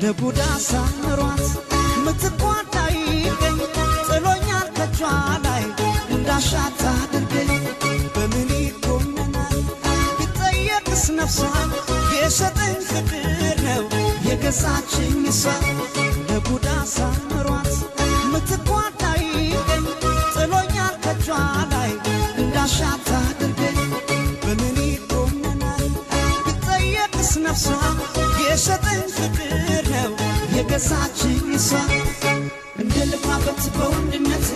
ለቡዳ ሳምሯት ምትቋዳይ ገኝ ጥሎኛል ከጇ ላይ እንዳሻታ አድርገኝ በምን ይኮነናል ቢጠየቅስ ነፍሷን የሰጠኝ ፍቅር ነው የገዛችኝ እሷ ለቡዳ ሳምሯት ምትቋዳይ ገኝ ጥሎኛል ከጇ ላይ እንዳሻታ አድርገኝ በምን ይኮነናል ቢጠየቅስ ነፍሷን የሰጠኝ ፍቅር ነው የገዛችኝ እሷ እንደ ልባበት በወንድነቴ